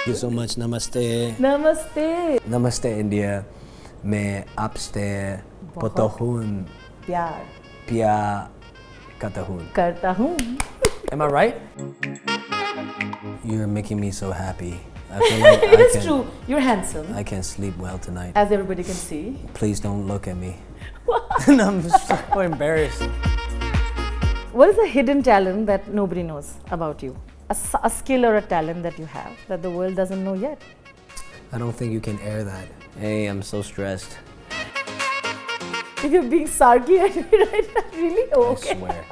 you so much. Namaste. Namaste. Namaste, India. मैं आपसे बहुत प्यार करता हूँ. Am I right? You're making me so happy. I feel like It is true. You're handsome, I can sleep well tonight. as everybody can see. Please don't look at me. No, I'm so embarrassed. What is a hidden talent that nobody knows about you? A skill or a talent that you have that the world doesn't know yet? I don't think you can air that. Hey, I'm so stressed. If you're being sarky at me right now, really? Oh, okay. I swear.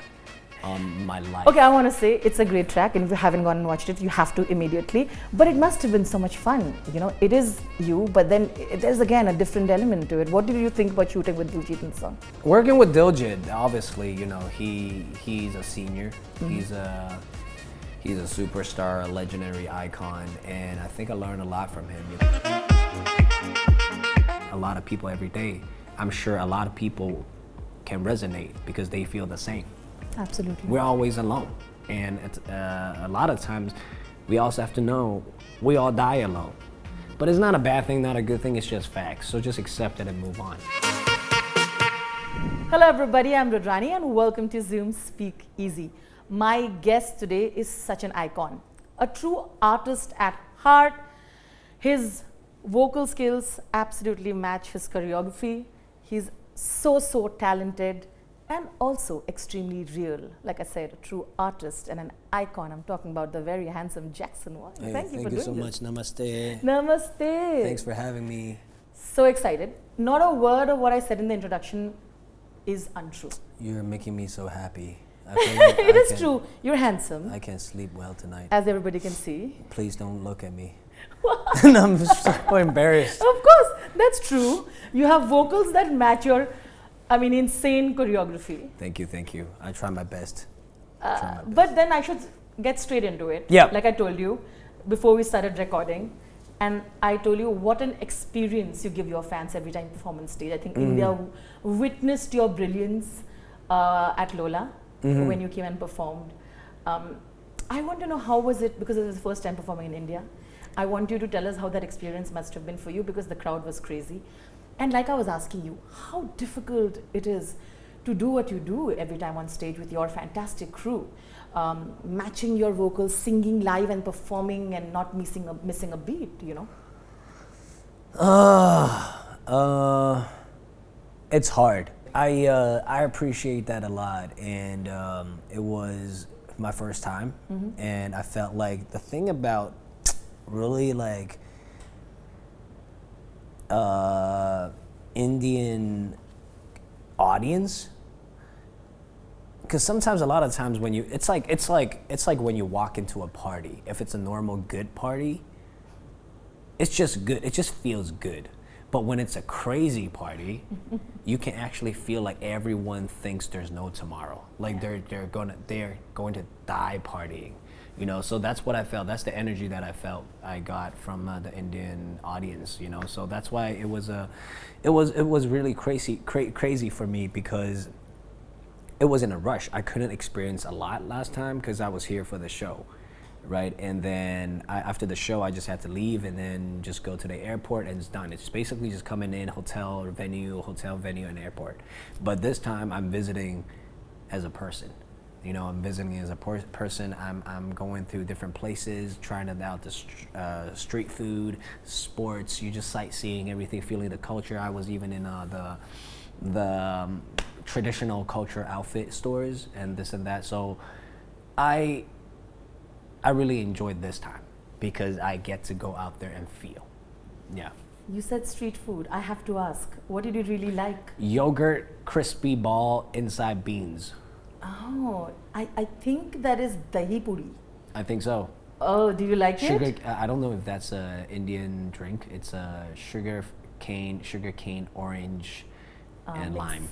On my life. Okay, I want to say it's a great track, and if you haven't gone and watched it, you have to immediately. But it must have been so much fun. You know, it is you, but then there's again a different element to it. What did you think about shooting with Diljit in the song? Working with Diljit, obviously, you know, he's a senior. He's a superstar, a legendary icon, and I think I learned a lot from him. You know? A lot of people every day, I'm sure a lot of people can resonate because they feel the same. Absolutely. We're always alone, and a lot of times we also have to know we all die alone. But it's not a bad thing, not a good thing, it's just facts. So just accept it and move on. Hello everybody, I'm Rudrani and welcome to Zoom Speak Easy. My guest today is such an icon, a true artist at heart. His vocal skills absolutely match his choreography. He's so talented and also extremely real. Like I said, a true artist and an icon. I'm talking about the very handsome Jackson Wang. Hey, thank you for doing so this. much. Namaste. Namaste. Thanks for having me. So excited. Not a word of what I said in the introduction is untrue. You're making me so happy. I feel like It is true. You're handsome, I can sleep well tonight. as everybody can see. Please don't look at me. No, I'm so embarrassed. Of course, that's true. You have vocals that match your, insane choreography. Thank you. I try my best. But then I should get straight into it. Yeah. Like I told you before we started recording, and I told you what an experience you give your fans every time you perform on stage. I think India witnessed your brilliance at Lola when you came and performed. I want to know how was it, because it was the first time performing in India. I want you to tell us how that experience must have been for you, because the crowd was crazy. And like I was asking you, how difficult it is to do what you do every time on stage with your fantastic crew, matching your vocals, singing live and performing and not missing a beat, you know? It's hard. I appreciate that a lot, and it was my first time, and I felt like the thing about really like Indian audience, because sometimes a lot of times when you it's like when you walk into a party, if it's a normal good party, it's just good, it just feels good. But when it's a crazy party, you can actually feel like everyone thinks there's no tomorrow. Like they're going to die partying, you know. So that's what I felt. That's the energy that I got from the Indian audience, you know. So that's why it was really crazy for me, because it was in a rush. I couldn't experience a lot last time because I was here for the show. Right, and then after the show, I just had to leave and then just go to the airport, and it's done. It's basically just coming in, hotel venue, and airport. But this time, I'm visiting as a person. You know, I'm visiting as a person. I'm going through different places, trying out the street food, sports. You just sightseeing everything, feeling the culture. I was even in the traditional culture outfit stores and this and that. So I really enjoyed this time because I get to go out there and feel. Yeah. You said street food. I have to ask, what did you really like? Yogurt, crispy ball, inside beans. Oh, I think that is dahi puri. I think so. Oh, do you like it? I don't know if that's an Indian drink. It's a sugar cane, orange, and lime.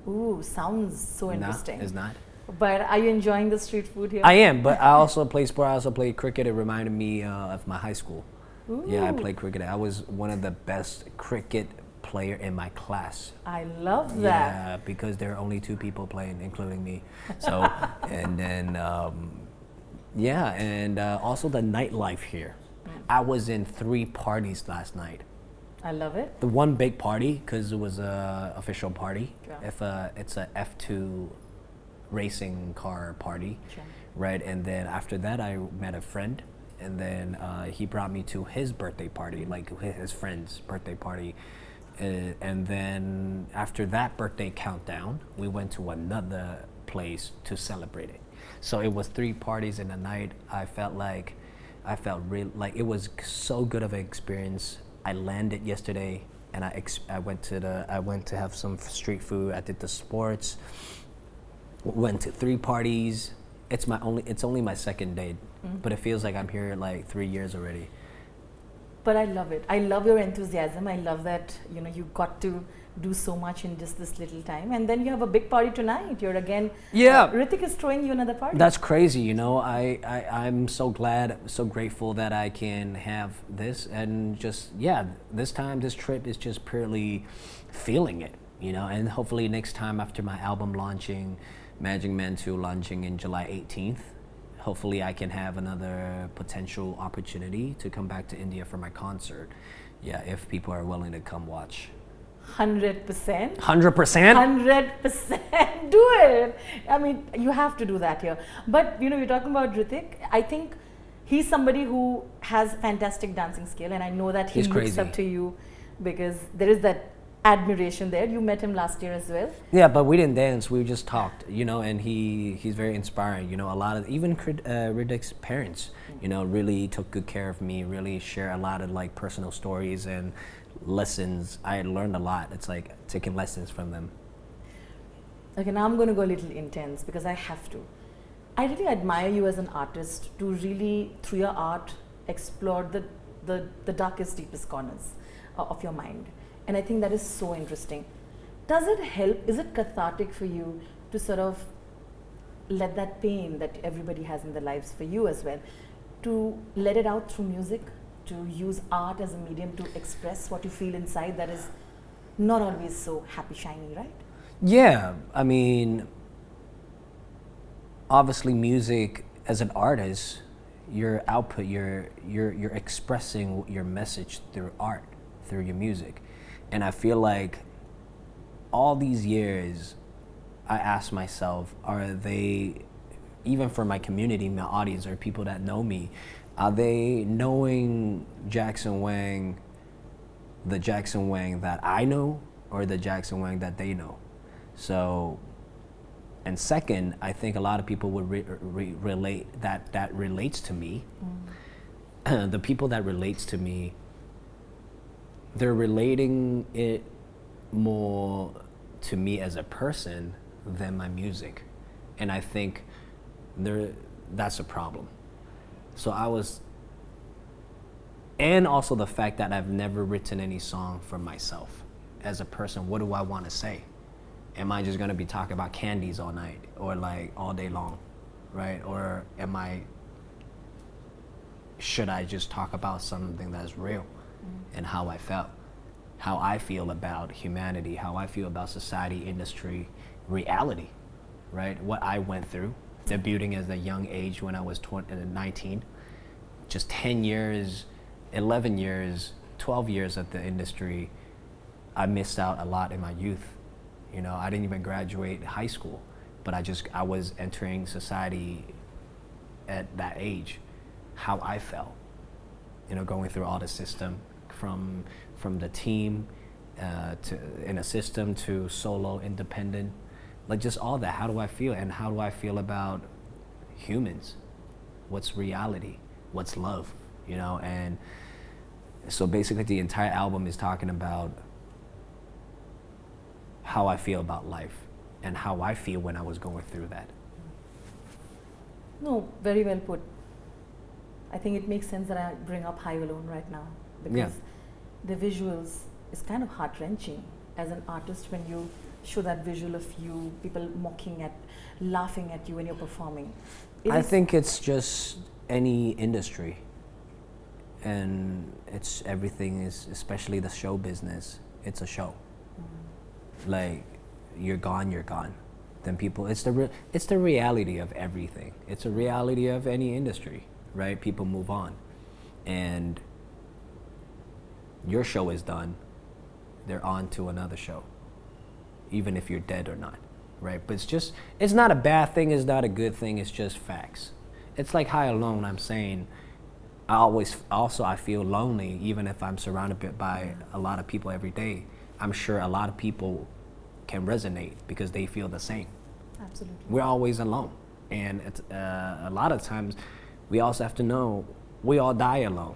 Ooh, sounds so interesting. No, it's not. But are you enjoying the street food here? I am, but I also play sport. I also play cricket. It reminded me of my high school. Ooh. Yeah, I played cricket. I was one of the best cricket player in my class. I love that. Yeah, because there are only 2 people playing, including me. So, and then, also the nightlife here. I was in 3 parties last night. I love it. The one big party, because it was a official party. Yeah. It's a F2 racing car party, Sure. right? And then after that, I met a friend, and then he brought me to his birthday party, like his friend's birthday party. And then after that birthday countdown, we went to another place to celebrate it. So it was 3 parties in a night. I felt real, like it was so good of an experience. I landed yesterday, and I went to have some street food. I did the sports. Went to 3 parties. It's only my 2nd day, but it feels like I'm here like 3 years already. But I love it. I love your enthusiasm. I love that you got to do so much in just this little time, and then you have a big party tonight. You're again. Yeah. Hrithik is throwing you another party. That's crazy, I'm so glad, so grateful that I can have this, and just this trip is just purely feeling it, and hopefully next time after my album launching, Magic Man 2 launching in July 18th, hopefully I can have another potential opportunity to come back to India for my concert. Yeah, if people are willing to come watch. 100%. 100%? 100%. Do it. I mean, you have to do that here. But, you're talking about Hrithik. I think he's somebody who has fantastic dancing skill, and I know that he He's looks crazy. up to you because there is that admiration there. You met him last year as well. Yeah, but we didn't dance. We just talked, and he's very inspiring. A lot of even Hrithik's parents, really took good care of me. Really share a lot of like personal stories and lessons. I learned a lot. It's like taking lessons from them. Okay, now I'm going to go a little intense because I have to. I really admire you as an artist to really, through your art, explore the darkest, deepest corners of your mind. And I think that is so interesting. Does it help? Is it cathartic for you to sort of let that pain that everybody has in their lives, for you as well, to let it out through music, to use art as a medium to express what you feel inside that is not always so happy, shiny, right? Yeah, I mean, obviously music as an artist, your output, you're expressing your message through art, through your music. And I feel like all these years, I ask myself, are they, even for my community, my audience, or people that know me, are they knowing Jackson Wang, the Jackson Wang that I know, or the Jackson Wang that they know? So, and second, I think a lot of people would relate, that relates to me. The people that relates to me, they're relating it more to me as a person than my music. And I think that's a problem. So and also the fact that I've never written any song for myself. As a person, what do I want to say? Am I just gonna be talking about candies all night or like all day long, right? Or should I just talk about something that's real and how I felt, how I feel about humanity, how I feel about society, industry, reality, right? What I went through, debuting as a young age when I was 19, just 10 years, 11 years, 12 years at the industry. I missed out a lot in my youth. I didn't even graduate high school, but I was entering society at that age, how I felt, going through all the system, from the team to in a system to solo, independent, like just all that. How do I feel, and how do I feel about humans? What's reality? What's love? And so basically the entire album is talking about how I feel about life and how I feel when I was going through that. No, very well put. I think it makes sense that I bring up High Alone right now because the visuals is kind of heart-wrenching as an artist when you show that visual of you, people laughing at you when you're performing. I think it's just any industry, and it's everything is, especially the show business, it's a show. Like, you're gone. Then people, it's the reality of everything. It's a reality of any industry, right? People move on. and your show is done, they're on to another show, even if you're dead or not, right? But it's not a bad thing, it's not a good thing, it's just facts. It's like High Alone, I'm saying, I feel lonely even if I'm surrounded by a lot of people every day. I'm sure a lot of people can resonate because they feel the same. Absolutely. We're always alone. And it's, a lot of times we also have to know we all die alone.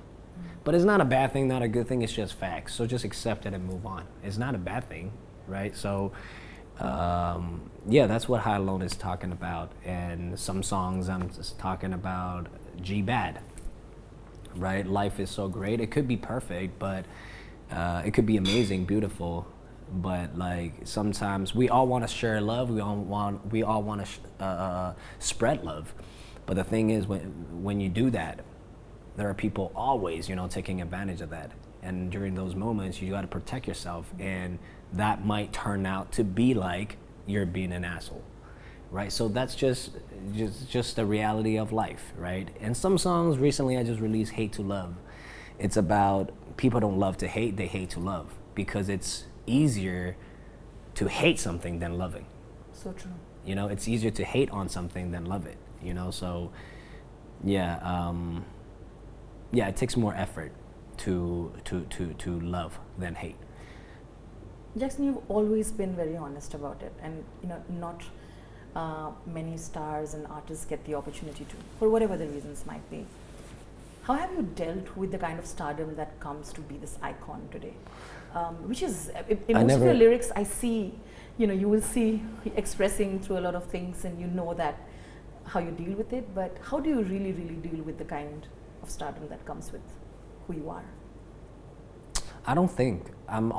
But it's not a bad thing, not a good thing, it's just facts. So just accept it and move on. It's not a bad thing, right? So yeah, that's what High Alone is talking about. And some songs I'm just talking about G-Bad, right? Life is so great. It could be perfect, but it could be amazing, beautiful. But like sometimes we all want to share love. We all want to spread love. But the thing is, when you do that, there are people always, taking advantage of that. And during those moments, you got to protect yourself, and that might turn out to be like you're being an asshole, right? So that's just the reality of life, right? And some songs recently, I just released "Hate to Love." It's about people don't love to hate; they hate to love, because it's easier to hate something than loving. So true. It's easier to hate on something than love it. So yeah, yeah, it takes more effort to love than hate. Jackson, you've always been very honest about it, and not many stars and artists get the opportunity to, for whatever the reasons might be. How have you dealt with the kind of stardom that comes to be this icon today? Which is, in most of your lyrics, I see, you will see expressing through a lot of things, and that how you deal with it. But how do you really, really deal with the kind of stardom that comes with who you are? I don't think. I'm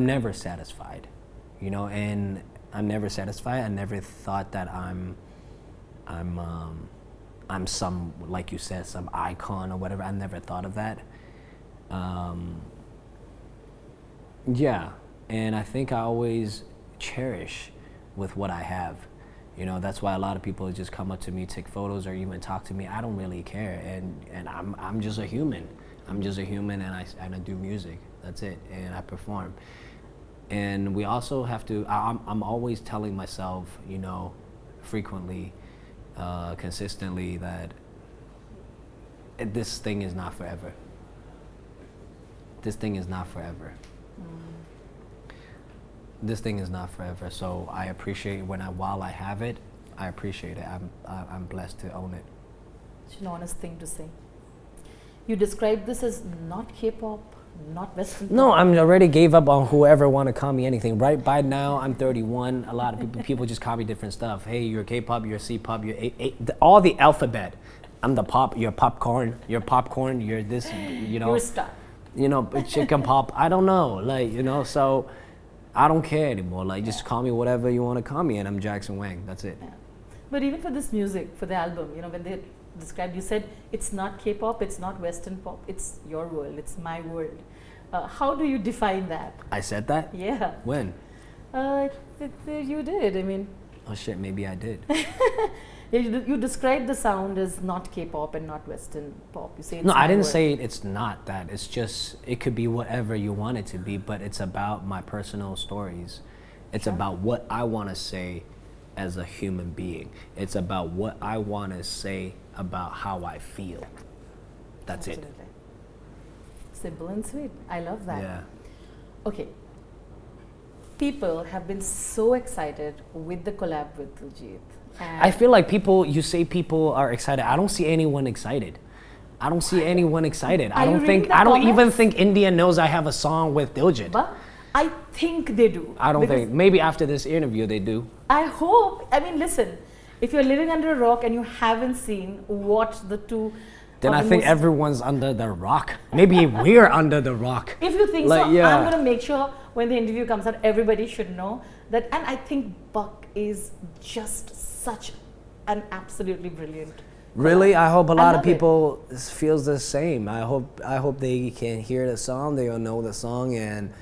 never satisfied, and I'm never satisfied. I never thought that I'm some, like you said, some icon or whatever. I never thought of that. Yeah, and I think I always cherish with what I have. That's why a lot of people just come up to me, take photos, or even talk to me. I don't really care, and I'm just a human. I'm just a human, and I do music. That's it, and I perform. And we also have to. I'm always telling myself, frequently, consistently, that this thing is not forever. This thing is not forever. This thing is not forever. So I appreciate while I have it, I appreciate it. I'm blessed to own it. It's an honest thing to say. You describe this as not K-pop, not Western pop. No, I'm already gave up on whoever want to call me anything. Right by now, I'm 31. A lot of people just call me different stuff. Hey, you're K-pop, you're C-pop, you're all the alphabet. I'm the pop. You're popcorn. You're popcorn. You're this. You're a star. Chicken pop. I don't know. So I don't care anymore. Just call me whatever you want to call me, and I'm Jackson Wang. That's it. Yeah. But even for this music, for the album, when they described, you said it's not K-pop, it's not Western pop, it's your world, it's my world. How do you define that? I said that? Yeah. When? You did. Oh shit, maybe I did. You described the sound as not K-pop and not Western pop. You say it's no, I didn't world. say it's not that. It's just, it could be whatever you want it to be, but it's about my personal stories. It's about what I want to say as a human being. It's about what I want to say about how I feel. That's Absolutely. it. Simple and sweet. I love that. Yeah. Okay. People have been so excited with the collab with Diljit. I feel like you say people are excited. I don't see anyone excited. I don't see anyone excited. I don't even think India knows I have a song with Diljit. But I think they do. I don't think. Maybe after this interview they do. I hope. Listen, if you're living under a rock and you haven't seen what the two... Then I think everyone's under the rock. Maybe we're under the rock. If you think so, yeah. I'm going to make sure when the interview comes out, everybody should know that. And I think Buck is just such an absolutely brilliant. Really? I hope a lot of people feels the same. I hope they can hear the song, they'll know the song, and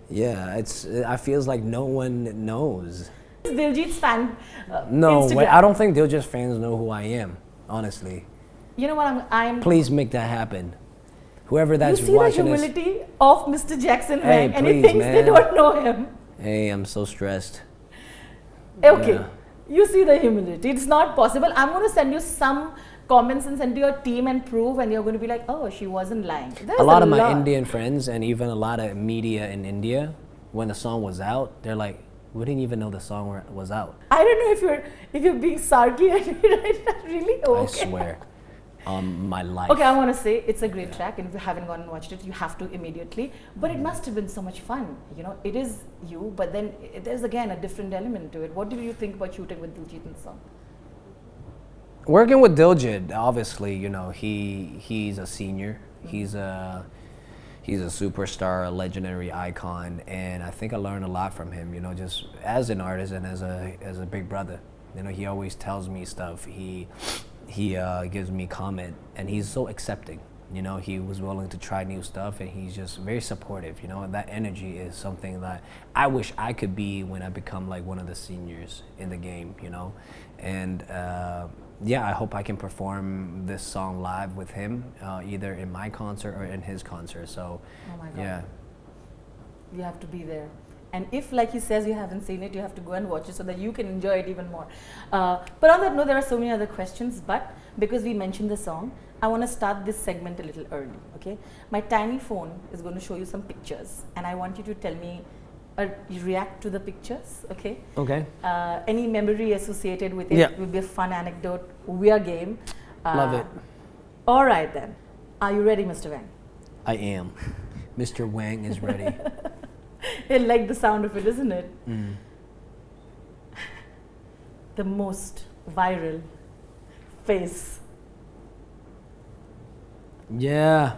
yeah, I feels like no one knows. Diljit's fan. No, I don't think Diljit's fans know who I am, honestly. You know what? I'm Please make that happen. Whoever you that's see the watching this. humility of Mr. Jackson Hey, Wang, and he please, thinks they man. don't know him. Hey, I'm so stressed. Okay, Yeah. you see the humility. It's not possible. I'm going to send you some comments and send to your team and prove, and you're going to be like, oh, she wasn't lying. There's A lot of my Indian friends and even a lot of media in India, when the song was out, they're like, we didn't even know the song was out. I don't know if you're being sarky and really. Oh, I okay. swear. My life. Okay, I want to say it's a great track, and if you haven't gone and watched it, you have to immediately. But it must have been so much fun. You know, it is you, but then there's again a different element to it. What do you think about shooting with Diljit in the song? Working with Diljit, obviously, you know, he's a senior. He's a superstar, a legendary icon, and I think I learned a lot from him. You know, just as an artist and as a big brother. You know, he always tells me stuff. He gives me comment, and he's so accepting. You know, he was willing to try new stuff, and he's just very supportive. You know, and that energy is something that I wish I could be when I become like one of the seniors in the game. You know, and yeah, I hope I can perform this song live with him, either in my concert or in his concert. So, Oh my God. yeah. You have to be there. And if, like he says, you haven't seen it, you have to go and watch it so that you can enjoy it even more. But on that note, there are so many other questions. But because we mentioned the song, I want to start this segment a little early. Okay, my tiny phone is going to show you some pictures, and I want you to tell me, you react to the pictures. Okay. Okay. Any memory associated with it Yeah. will be a fun anecdote. We are game. Love it. All right then. Are you ready, Mr. Wang? I am. Mr. Wang is ready. You like the sound of it, isn't it? Mm. The most viral face. Yeah.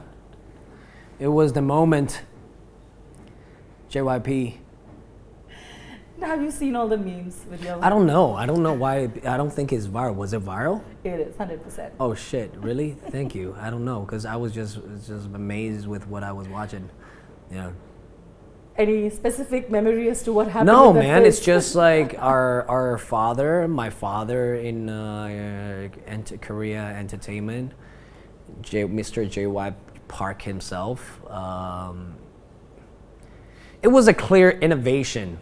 It was the moment. JYP. Now, have you seen all the memes with your? I don't know. I don't know why. I don't think it's viral. Was it viral? It is 100%. Oh shit! Really? Thank you. I don't know, cause I was just amazed with what I was watching. Yeah. Any specific memory as to what happened? No, with that man. face? It's just like my father in Korea Entertainment, Mr. JY Park himself. It was a clear innovation.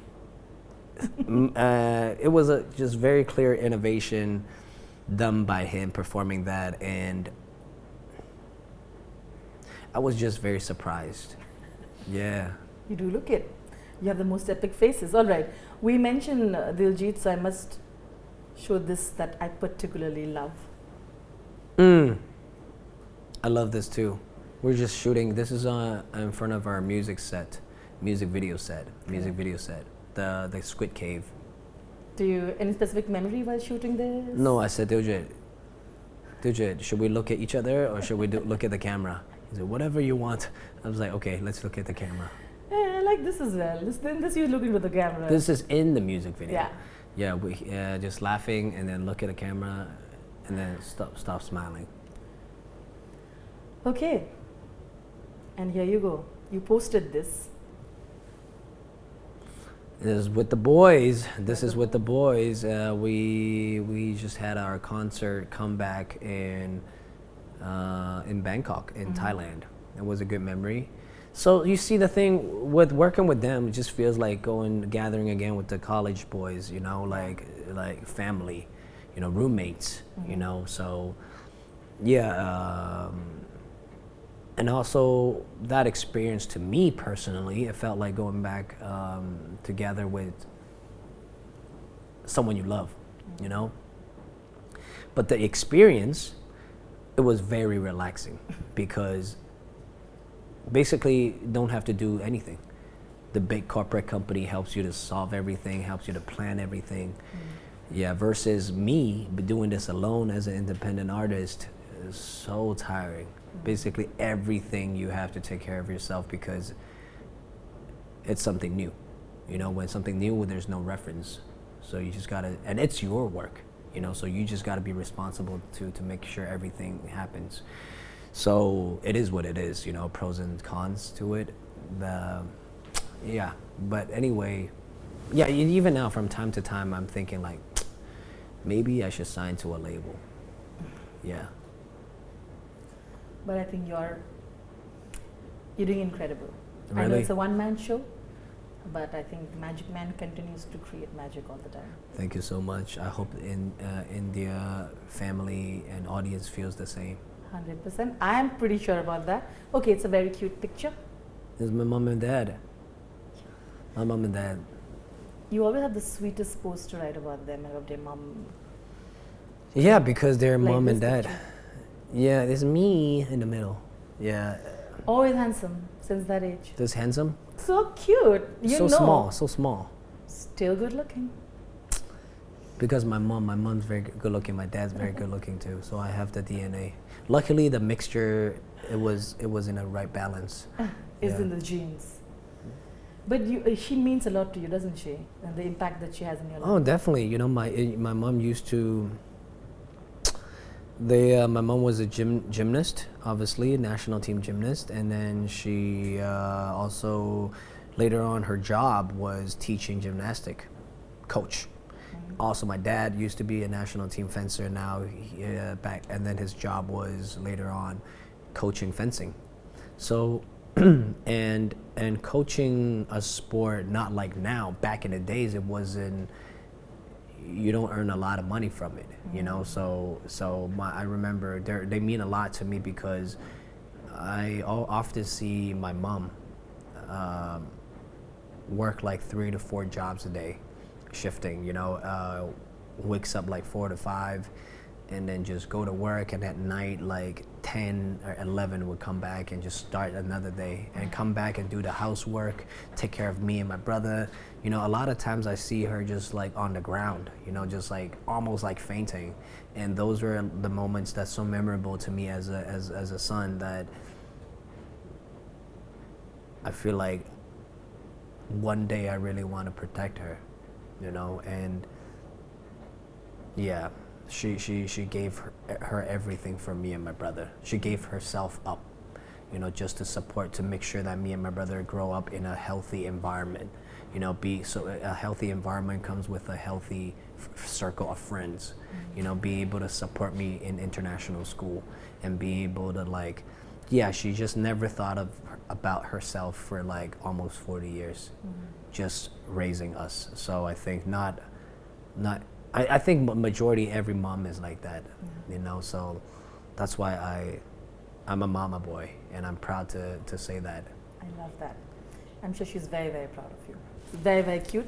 It was a just very clear innovation done by him performing that, and I was just very surprised. Yeah. You do look it. You have the most epic faces. All right. We mentioned Diljit, so I must show this that I particularly love. I love this too. We're just shooting. This is in front of our music video set. The Squid Cave. Do you any specific memory while shooting this? No, I said, Diljit, should we look at each other or should we look at the camera? He said, whatever you want. I was like, okay, let's look at the camera. I like this as well. This you're looking for the camera. This is in the music video. Yeah. Yeah, we just laughing and then look at the camera and then stop smiling. Okay. And here you go. You posted this. This is with the boys. This is with the boys. We just had our concert comeback in Bangkok, in Thailand. It was a good memory. So you see, the thing with working with them, it just feels like gathering again with the college boys. You know, like family. You know, roommates. You know, so yeah. And also that experience to me personally, it felt like going back together with someone you love, you know? But the experience, it was very relaxing because basically you don't have to do anything. The big corporate company helps you to solve everything, helps you to plan everything. Yeah, versus me doing this alone as an independent artist is so tiring. Basically everything you have to take care of yourself because it's something new. You know, when something new, there's no reference. So you just gotta, and it's your work, you know, so you just gotta be responsible to make sure everything happens. So it is what it is, you know, pros and cons to it. Yeah, but anyway, yeah, even now from time to time, I'm thinking like, maybe I should sign to a label. Yeah. but I think you're doing incredible. I know Really? it's a one-man show, but I think the Magic Man continues to create magic all the time. Thank you so much. I hope India family and audience feels the same. 100%. I am pretty sure about that. Okay, it's a very cute picture. This is my mom and dad. My mom and dad. You always have the sweetest post to write about them, about their mom. Yeah, because they're Like mom and this dad. picture. Yeah, there's me in the middle. Yeah, Always handsome since that age. this handsome. So cute. You So know. small, so small. Still good looking. Because my mom's very good looking. My dad's very good looking too. So I have the DNA. Luckily, the mixture it was in a right balance. Is Yeah. in the genes. But she means a lot to you, doesn't she? And the impact that she has in your life. Oh, definitely. You know, my mom used to. My mom was a gymnast, obviously, a national team gymnast, and then she also later on her job was teaching gymnastic coach. Also, my dad used to be a national team fencer. Now, back, and then his job was later on coaching fencing. So, and coaching a sport, not like now. Back in the days, it wasn't. You don't earn a lot of money from it, you know. So I remember they mean a lot to me because I often see my mom work like 3 to 4 jobs a day, shifting. You know, wakes up like 4 to 5, and then just go to work, and at night like 10 or 11 would come back and just start another day and come back and do the housework, take care of me and my brother. You know, a lot of times I see her just like on the ground, you know, just like almost like fainting. And those were the moments that's so memorable to me as a son, that I feel like one day I really want to protect her, you know. And yeah, she gave her everything for me and my brother. She gave herself up, you know, just to support, to make sure that me and my brother grow up in a healthy environment. You know, a healthy environment comes with a healthy circle of friends. You know, be able to support me in international school and be able to like, yeah, she just never thought about herself for like almost 40 years, just raising us. So I think I think majority every mom is like that, you know. So that's why I'm a mama boy, and I'm proud to say that. I love that. I'm sure she's very, very proud of you. Very, very cute.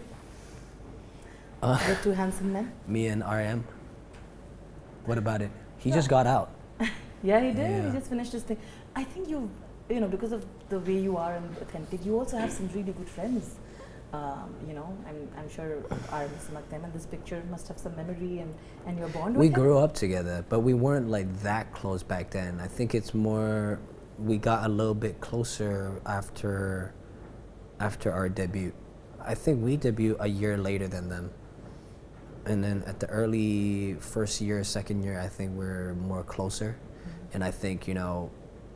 The two handsome men. Me and RM. What about it? He just got out. Yeah, he did. Yeah. He just finished his thing. I think you know, because of the way you are and authentic, you also have some really good friends. You know, I'm sure RM Samaktem, and this picture must have some memory and your bond with We him. grew up together, but we weren't like that close back then. I think it's more, we got a little bit closer after our debut. I think we debuted a year later than them. And then at the early first year, second year, I think we're more closer. And I think, you know,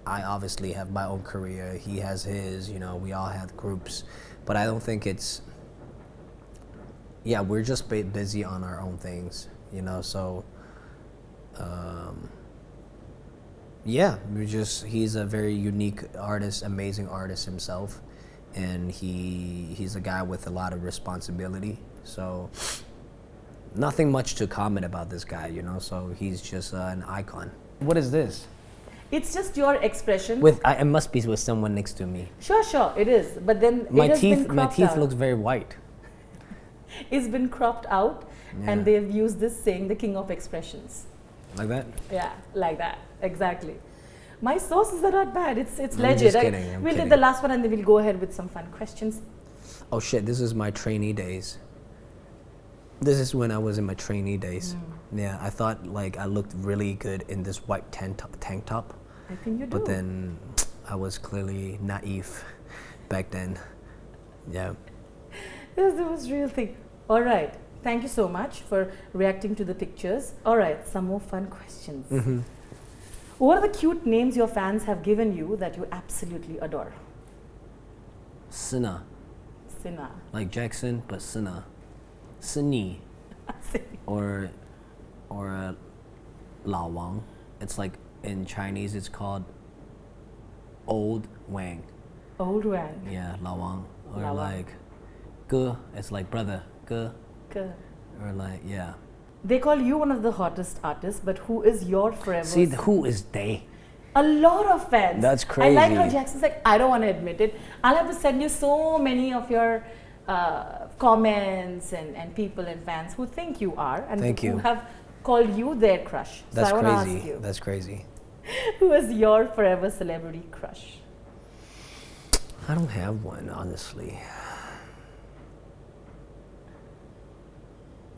I obviously have my own career. He has his, you know, we all have groups. But I don't think it's, yeah, we're just busy on our own things, you know, so, yeah, he's a very unique artist, amazing artist himself. And he's a guy with a lot of responsibility. So nothing much to comment about this guy, you know, so he's just an icon. What is this? It's just your expression. It must be with someone next to me. Sure, it is. But then My it has been teeth cropped out. looks very white. It's been cropped out, Yeah. and they've used this saying, the king of expressions. Like that? Yeah, like that, exactly. My sources are not bad. It's I'm legit. just kidding, I'm we'll kidding. do the last one, and then we'll go ahead with some fun questions. Oh shit, this is my trainee days. This is when I was in my trainee days. Yeah, I thought like I looked really good in this white tank top. I think you do. But then I was clearly naive back then. Yeah. This was real thing. All right. Thank you so much for reacting to the pictures. All right, some more fun questions. Mm-hmm. What are the cute names your fans have given you that you absolutely adore? Sina, Sina. like Jackson, but Sina. Sini, or Lao Wang. It's like in Chinese, it's called old Wang. Old Wang. Yeah, La Wang. Or La Wang. like Ge, it's like brother. Ge. Good. Or like, yeah. They call you one of the hottest artists, but who is your forever? See, who is they? A lot of fans. That's I like how crazy. Jackson's like, I don't want to admit it. I'll have to send you so many of your comments and people and fans who think you are and Thank who you. have called you their crush. That's so I want to crazy. ask you, That's crazy. who is your forever celebrity crush? I don't have one, honestly.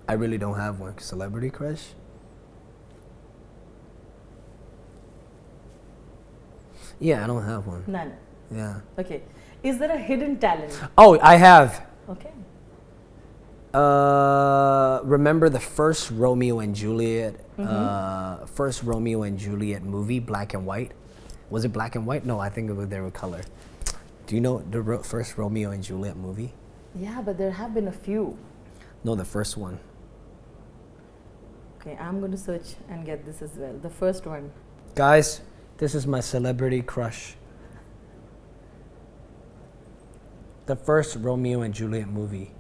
I really don't have one. Celebrity crush? Yeah, I don't have one. None. Yeah. Okay. Is there a hidden talent? Oh, I have. Okay. Remember the first Romeo and Juliet, first Romeo and Juliet movie, black and white? Was it black and white? No, I think they were color. Do you know the first Romeo and Juliet movie? Yeah, but there have been a few. No, the first one. Okay, I'm going to search and get this as well. The first one. Guys, this is my celebrity crush. The first Romeo and Juliet movie.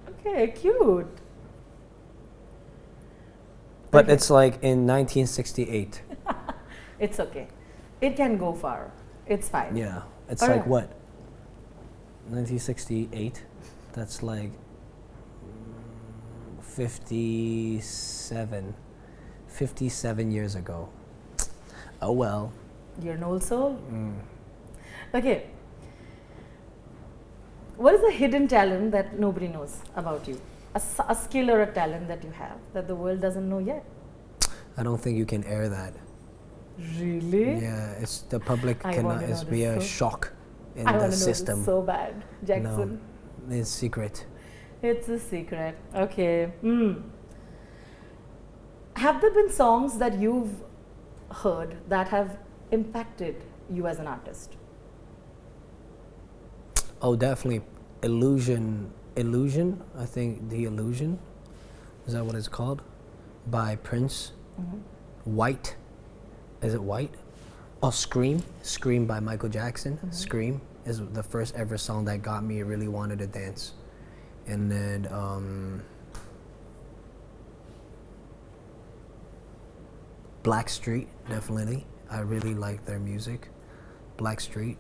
Okay, cute. But Okay. it's like in 1968. It's okay. It can go far. It's fine. Yeah. It's Alright. like what? 1968? That's like 57 years ago. Oh well. You're an old soul. Okay. What is a hidden talent that nobody knows about you? A skill or a talent that you have that the world doesn't know yet? I don't think you can air that. Really? Yeah, it's the public I cannot. wanna know It's be this a so- shock in I the want to know system. this so bad, Jackson. No, it's secret. It's a secret. Okay. Have there been songs that you've heard that have impacted you as an artist? Oh, definitely. Illusion. I think the Illusion. Is that what it's called? By Prince. White. Is it White? Oh, Scream. Scream by Michael Jackson. Scream is the first ever song that got me really wanted to dance. And then Blackstreet, definitely. I really like their music. Blackstreet.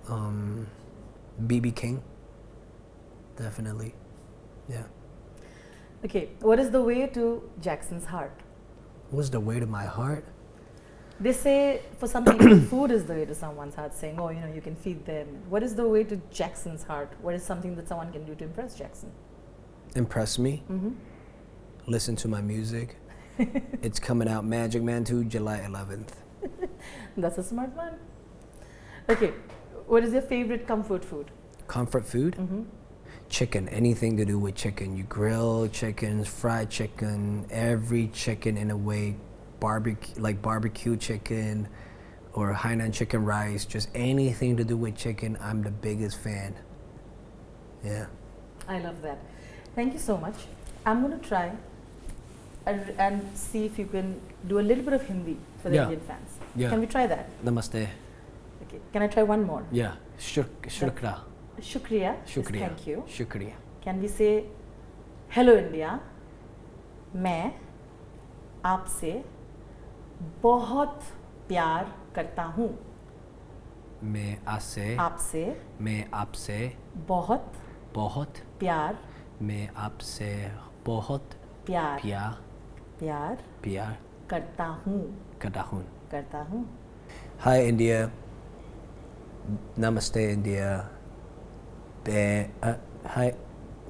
BB King. Definitely. Yeah. Okay. What is the way to Jackson's heart? What's the way to my heart? They say for some people, food is the way to someone's heart, saying, oh, you can feed them. What is the way to Jackson's heart? What is something that someone can do to impress Jackson? Impress me. Listen to my music. It's coming out, Magic Man 2, July 11th. That's a smart man. Okay. What is your favorite comfort food? Comfort food? Chicken, anything to do with chicken. You grill chickens, fried chicken, every chicken in a way, barbecue chicken or Hainan chicken rice, just anything to do with chicken, I'm the biggest fan. Yeah. I love that. Thank you so much. I'm going to try and see if you can do a little bit of Hindi for the Yeah. Indian fans. Yeah. Can we try that? Namaste. Okay. Can I try one more? Yeah. Shukra. Shukriya. is Shukriya. Thank you. Shukriya. Can we say, hello India, मैं आपसे बहुत प्यार करता हूँ. मैं आपसे बहुत प्यार मैं आपसे बहुत प्यार प्यार करता हूँ. करता हूँ. Hi India. Namaste India. Hi.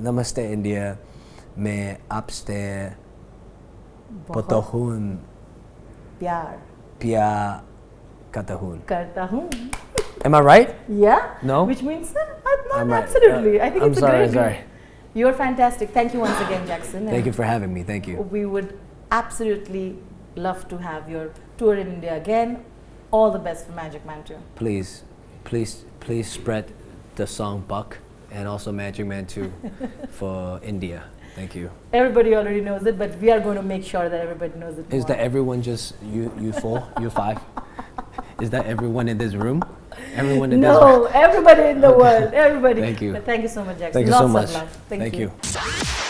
Namaste India. मैं आपसे बहुत प्यार प्यार करता हूँ. हूँ. Am I right? Yeah. No? Which means I'm right. absolutely. I think I'm it's sorry, a great. sorry. You're fantastic. Thank you once again, Jackson. Thank you for having me. Thank you. We would absolutely love to have your tour in India again. All the best for Magic Man 2. Please spread the song Buck and also Magic Man 2 for India. Thank you. Everybody already knows it, but we are going to make sure that everybody knows it Is more. that everyone just you four, you five? Is that everyone in this room? Everyone in this room? No, everybody in the world, everybody. Thank you. But thank you so much, Jackson. Thank you Lots so much. of love. Thank you.